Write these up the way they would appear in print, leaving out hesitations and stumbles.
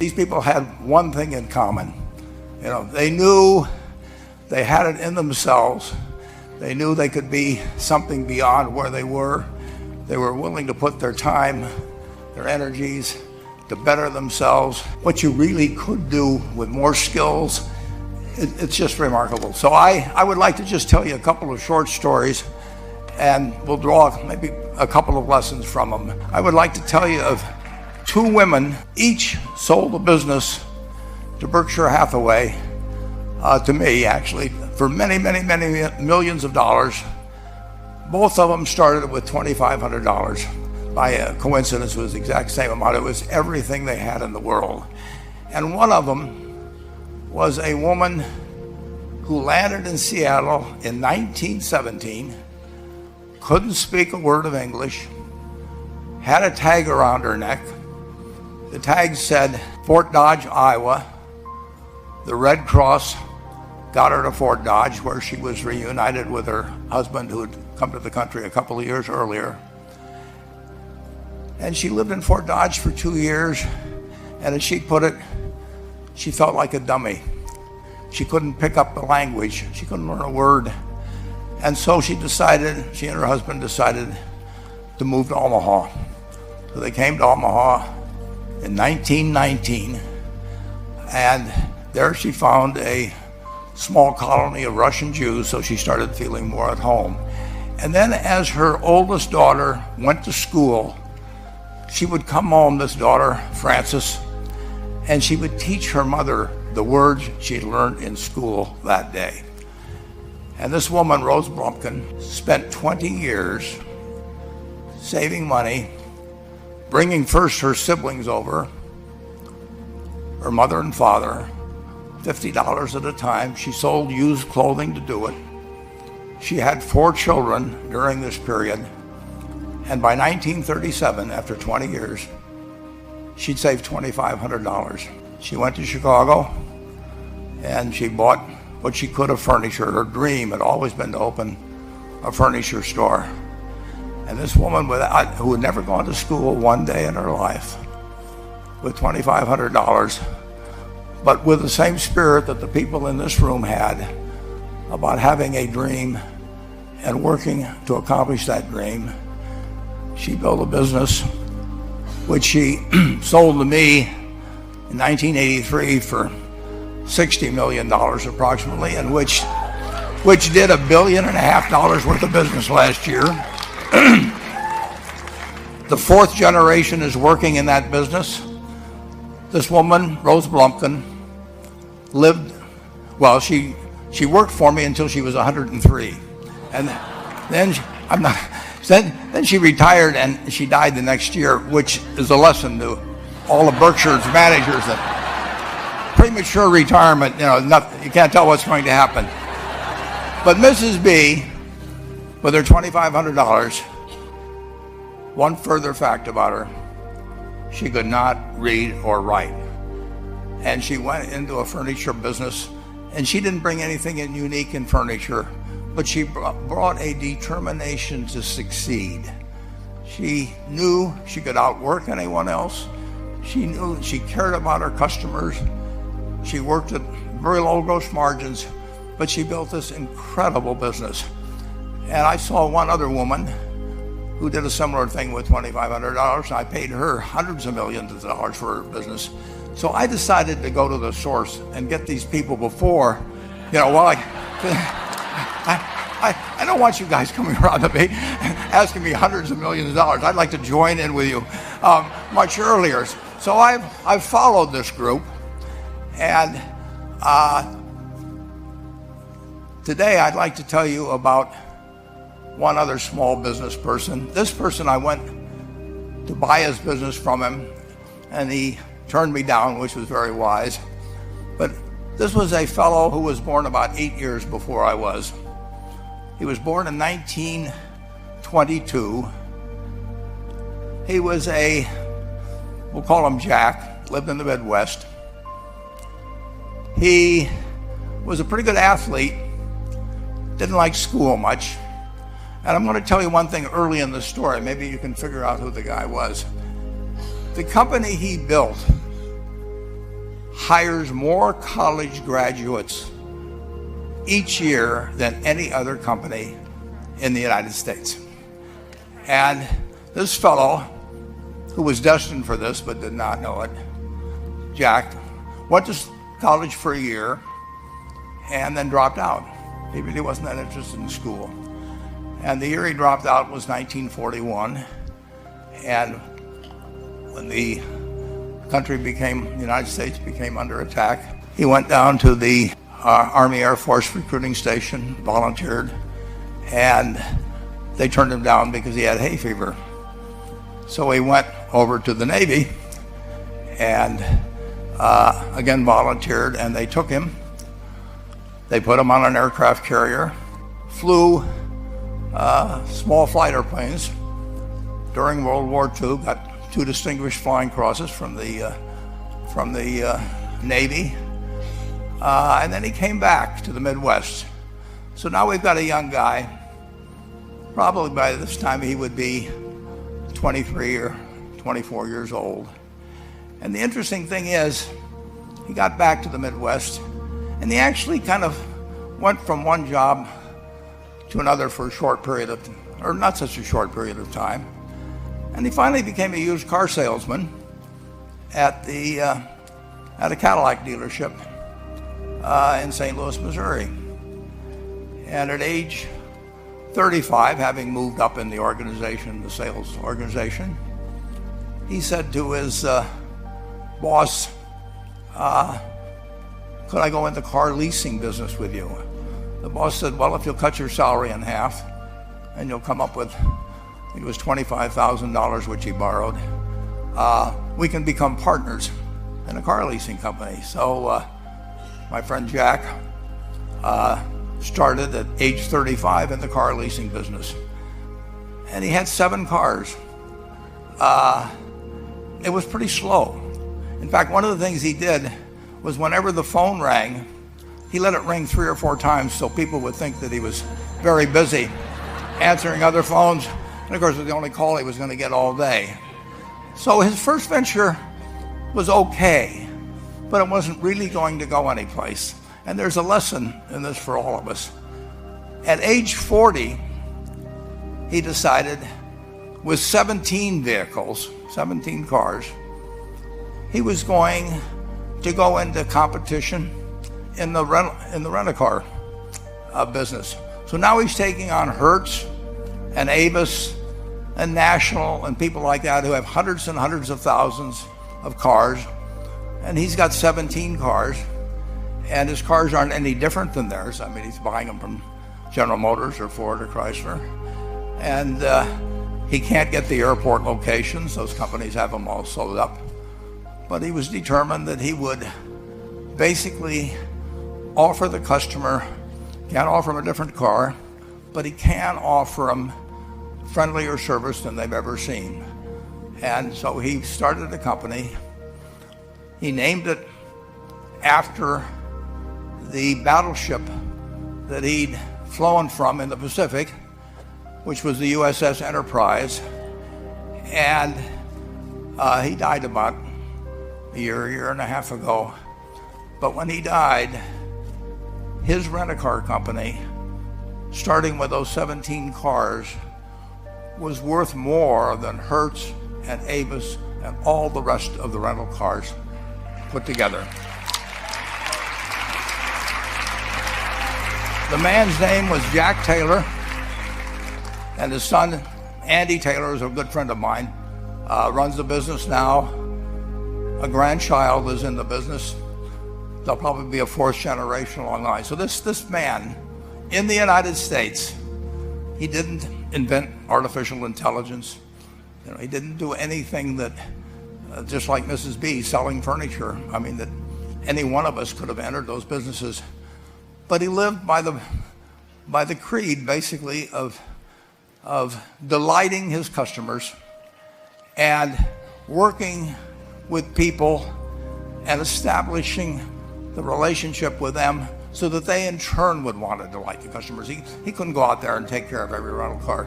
These people had one thing in common. They knew they had it in themselves. They knew they could be something beyond where they were. They were willing to put their time, their energies to better themselves. What you really could do with more skills, it's just remarkable. So I would like to just tell you a couple of short stories, and we'll draw maybe a couple of lessons from them. I would like to tell you of two women, each sold a business to Berkshire Hathaway, to me actually, for many, many, many millions of dollars. Both of them started with $2,500. By a coincidence, it was the exact same amount. It was everything they had in the world. And one of them was a woman who landed in Seattle in 1917, couldn't speak a word of English, had a tag around her neck. The tag said Fort Dodge, Iowa. The Red Cross got her to Fort Dodge, where she was reunited with her husband who had come to the country a couple of years earlier. And she lived in Fort Dodge for 2 years, and as she put it, she felt like a dummy. She couldn't pick up the language. She couldn't learn a word. And so she and her husband decided to move to Omaha. So they came to Omaha in 1919, and there she found a small colony of Russian Jews, so she started feeling more at home. And then as her oldest daughter went to school, she would come home, this daughter, Frances, and she would teach her mother the words she'd learned in school that day. And this woman, Rose Blumpkin, spent 20 years saving money, bringing first her siblings over, her mother and father, $50 at a time. She sold used clothing to do it. She had 4 children during this period. And by 1937, after 20 years, she'd saved $2,500. She went to Chicago and she bought what she could of furniture. Her dream had always been to open a furniture store. And this woman who had never gone to school one day in her life, with $2,500, but with the same spirit that the people in this room had about having a dream and working to accomplish that dream, she built a business which she sold to me in 1983 for $60 million approximately, and which did $1.5 billion worth of business last year. The 4th generation is working in that business. This woman, Rose Blumpkin, she worked for me until she was 103. And then she retired and she died the next year, which is a lesson to all of Berkshire's managers that premature retirement, you can't tell what's going to happen. But Mrs. B, with her $2,500, one further fact about her, she could not read or write. And she went into a furniture business, and she didn't bring anything unique in furniture, but she brought a determination to succeed. She knew she could outwork anyone else. She knew she cared about her customers. She worked at very low gross margins, but she built this incredible business. And I saw one other woman who did a similar thing with $2,500. I paid her hundreds of millions of dollars for her business. So I decided to go to the source and get these people before, I don't want you guys coming around to me asking me hundreds of millions of dollars. I'd like to join in with you much earlier. So I've followed this group, and today I'd like to tell you about one other small business person. This person, I went to buy his business from him, and he turned me down, which was very wise. But this was a fellow who was born about 8 years before I was. He was born in 1922. He was we'll call him Jack, lived in the Midwest. He was a pretty good athlete, didn't like school much. And I'm going to tell you one thing early in the story. Maybe you can figure out who the guy was. The company he built hires more college graduates each year than any other company in the United States. And this fellow, who was destined for this but did not know it, Jack, went to college for a year and then dropped out. He really wasn't that interested in school. And the year he dropped out was 1941. And when the United States became under attack, he went down to the Army Air Force recruiting station, volunteered, and they turned him down because he had hay fever. So he went over to the Navy and again volunteered, and they took him. They put him on an aircraft carrier, flew small fighter planes during World War II, got 2 distinguished flying crosses from the Navy, and then he came back to the Midwest. So now we've got a young guy. Probably by this time he would be 23 or 24 years old. And the interesting thing is, he got back to the Midwest, and he actually kind of went from one job to another for a short period of, or not such a short period of time. And he finally became a used car salesman at a Cadillac dealership in St. Louis, Missouri. And at age 35, having moved up in the organization, the sales organization, he said to his boss, could I go into car leasing business with you? The boss said, well, if you'll cut your salary in half and you'll come up with, I think it was $25,000, which he borrowed, we can become partners in a car leasing company. So my friend Jack started at age 35 in the car leasing business. And he had 7 cars. It was pretty slow. In fact, one of the things he did was whenever the phone rang, he let it ring 3 or 4 times so people would think that he was very busy answering other phones. And of course, it was the only call he was going to get all day. So his first venture was okay, but it wasn't really going to go anyplace. And there's a lesson in this for all of us. At age 40, he decided, with 17 vehicles, 17 cars, he was going to go into competition in the rent-a-car business. So now he's taking on Hertz and Avis and National and people like that who have hundreds and hundreds of thousands of cars, and he's got 17 cars, and his cars aren't any different than theirs. I mean, he's buying them from General Motors or Ford or Chrysler, and he can't get the airport locations. Those companies have them all sold up. But he was determined that he would basically offer the customer, can't offer him a different car, but he can offer them friendlier service than they've ever seen. And so he started a company. He named it after the battleship that he'd flown from in the Pacific, which was the USS Enterprise. And he died about a year and a half ago. But when he died, his rent-a-car company, starting with those 17 cars, was worth more than Hertz and Avis and all the rest of the rental cars put together. The man's name was Jack Taylor, and his son, Andy Taylor, is a good friend of mine, runs the business now. A grandchild is in the business. There'll probably be a 4th generation along the line. So this man, in the United States, he didn't invent artificial intelligence. You know, he didn't do anything that, just like Mrs. B selling furniture, I mean, that any one of us could have entered those businesses. But he lived by the creed, basically, of delighting his customers and working with people and establishing the relationship with them so that they in turn would want to delight the customers. He couldn't go out there and take care of every rental car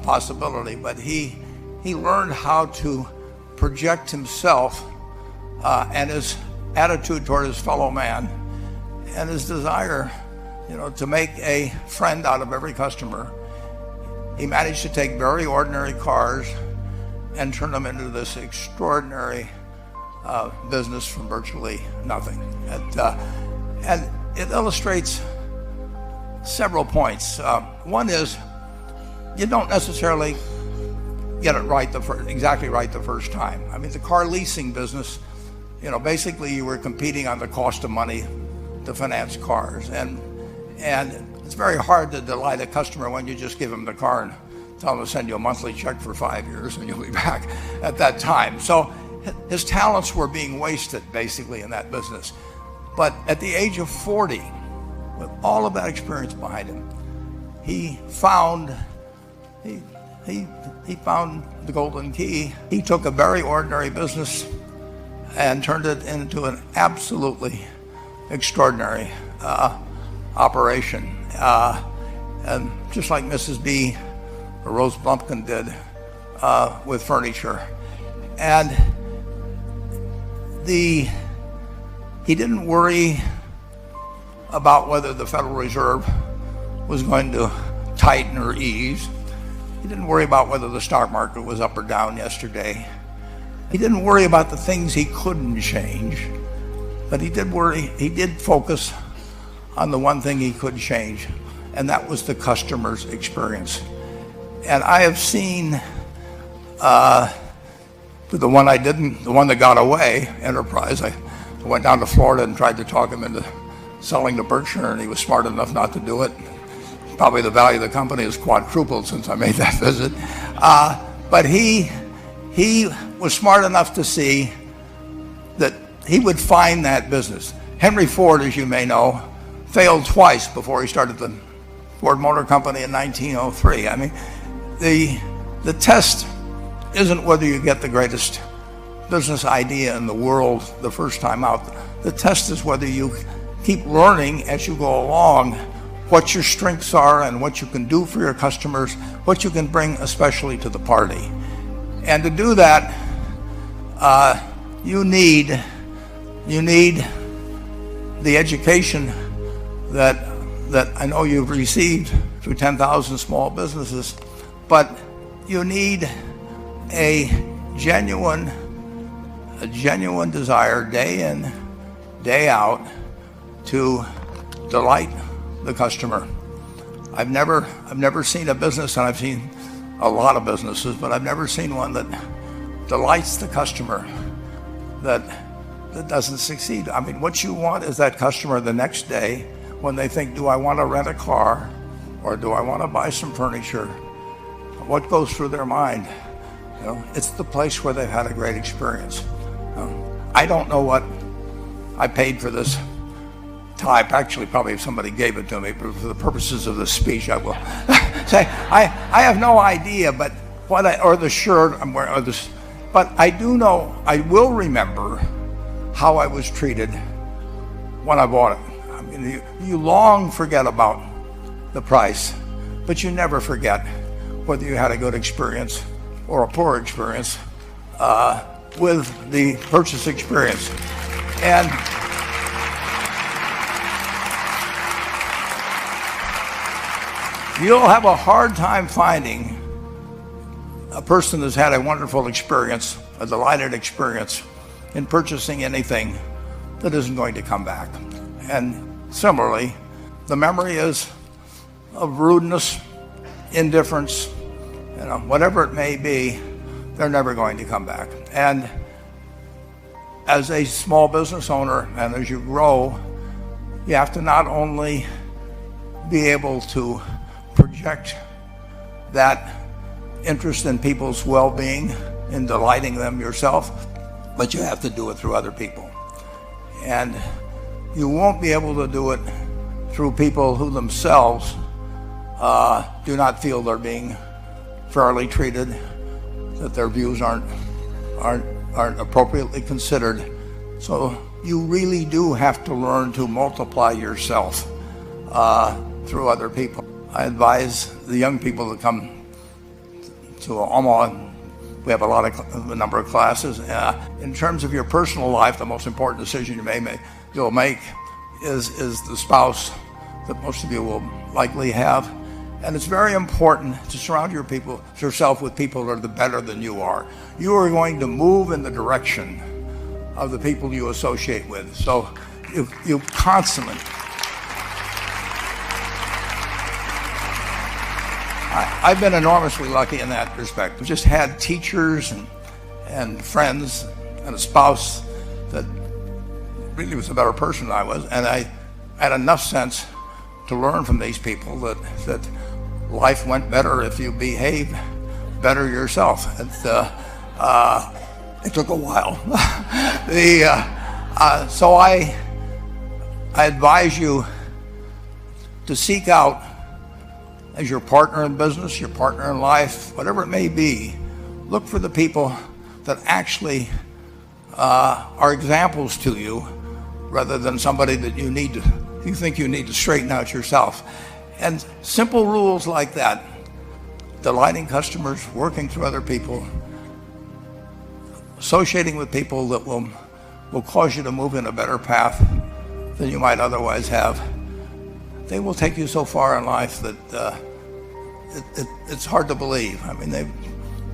possibility, but he learned how to project himself and his attitude toward his fellow man and his desire, to make a friend out of every customer, he managed to take very ordinary cars and turn them into this extraordinary business from virtually nothing. And it illustrates several points. One is, you don't necessarily get it right exactly right the first time. I mean, the car leasing business, basically you were competing on the cost of money to finance cars, and it's very hard to delight a customer when you just give him the car and tell him to send you a monthly check for 5 years and you'll be back at that time. So his talents were being wasted basically in that business. But at the age of 40, with all of that experience behind him, he found the golden key. He took a very ordinary business and turned it into an absolutely extraordinary operation. And just like Mrs. B or Rose Blumpkin did with furniture. And he didn't worry about whether the Federal Reserve was going to tighten or ease. He didn't worry about whether the stock market was up or down yesterday. He didn't worry about the things he couldn't change, but he did focus on the one thing he could change, and that was the customer's experience. And I have seen the one that got away, Enterprise. I went down to Florida and tried to talk him into selling to Berkshire, and he was smart enough not to do it. Probably the value of the company has quadrupled since I made that visit. But he was smart enough to see that he would find that business. Henry Ford, as you may know, failed twice before he started the Ford Motor Company in 1903. I mean, the test isn't whether you get the greatest business idea in the world the first time out. The test is whether you keep learning as you go along what your strengths are and what you can do for your customers, what you can bring especially to the party. And to do that, you need the education that I know you've received through 10,000 small businesses, but you need a genuine desire day in, day out to delight the customer. I've never seen a business, and I've seen a lot of businesses, but I've never seen one that delights the customer that doesn't succeed. I mean, what you want is that customer the next day when they think, do I want to rent a car or do I want to buy some furniture? What goes through their mind? It's the place where they've had a great experience. I don't know what I paid for this tie. Actually, probably if somebody gave it to me, but for the purposes of this speech, I will say I have no idea. But or the shirt I'm wearing, or this, but I do know I will remember how I was treated when I bought it. I mean, you long forget about the price, but you never forget whether you had a good experience or a poor experience with the purchase experience. And you'll have a hard time finding a person that's had a wonderful experience, a delighted experience in purchasing anything that isn't going to come back. And similarly, the memory is of rudeness, indifference, whatever it may be, they're never going to come back. And as a small business owner, and as you grow, you have to not only be able to project that interest in people's well-being, in delighting them yourself, but you have to do it through other people. And you won't be able to do it through people who themselves do not feel they're being fairly treated, that their views aren't appropriately considered. So you really do have to learn to multiply yourself through other people. I advise the young people that come to Omaha We have a number of classes. In terms of your personal life, the most important decision you'll make is the spouse that most of you will likely have. And it's very important to surround yourself with people that are better than you are. You are going to move in the direction of the people you associate with. So you constantly. I've been enormously lucky in that respect. I've just had teachers and friends and a spouse that really was a better person than I was, and I had enough sense to learn from these people that life went better if you behave better yourself. It took a while. So I advise you to seek out, as your partner in business, your partner in life, whatever it may be, look for the people that actually are examples to you, rather than somebody that you think you need to straighten out yourself. And simple rules like that, delighting customers, working through other people, associating with people that will cause you to move in a better path than you might otherwise have. They will take you so far in life that it's hard to believe. I mean,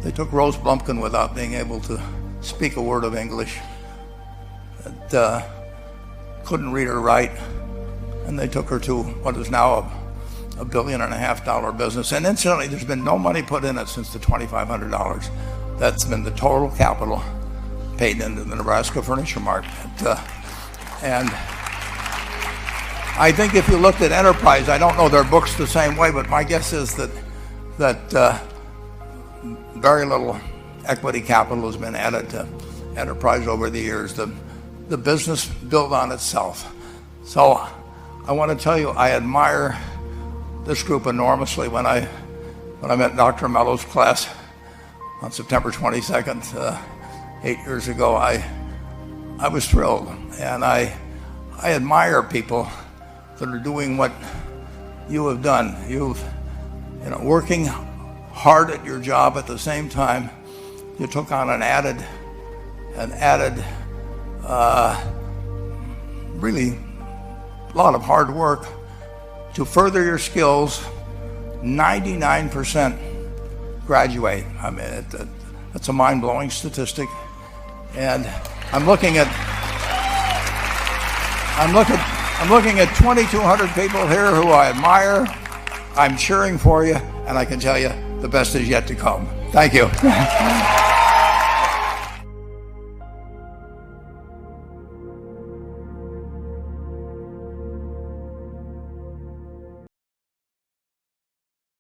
they took Rose Blumpkin without being able to speak a word of English, that couldn't read or write, and they took her to what is now a $1.5 billion business. And incidentally, there's been no money put in it since the $2,500. That's been the total capital paid into the Nebraska Furniture Mart. And I think if you looked at Enterprise, I don't know their books the same way, but my guess is that very little equity capital has been added to Enterprise over the years. The business built on itself. So I want to tell you, I admire this group enormously. When I met Dr. Mello's class on September 22nd, 8 years ago, I was thrilled, and I admire people that are doing what you have done. Working hard at your job at the same time, you took on an added really a lot of hard work to further your skills. 99% graduate. I mean, that's a mind-blowing statistic. And I'm looking at 2,200 people here who I admire. I'm cheering for you, and I can tell you the best is yet to come. Thank you.